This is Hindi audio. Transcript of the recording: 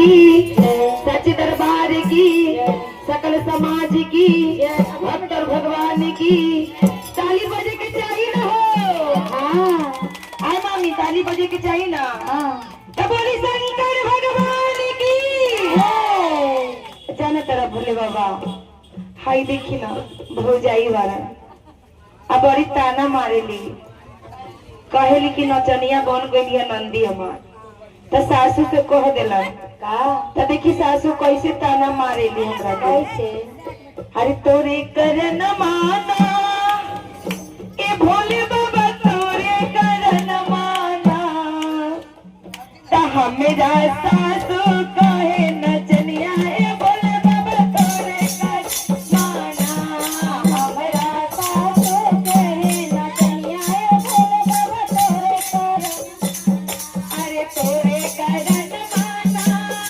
की, सच दरबार की, सकल समाज की, भक्त और भगवान की। ताली बजे के चाहिए ना हो। हाँ आए मामी, ताली बजे के चाहिए ना। हाँ तो बोली शंकर भगवान की। जाना तेरा भोले बाबा। हाई देखी ना भौजाई वाला अब बड़ी ताना मारे ली, कहेली कि नचनिया बन गई है नंदी हमार। तो सासू से कह दिला का, तो देखी सासू कैसे ताना मारे ली हमरा कैसे। अरे तोरे कर न माना ए भोले बाबा, तोरे कर न माना ता हमरा सासू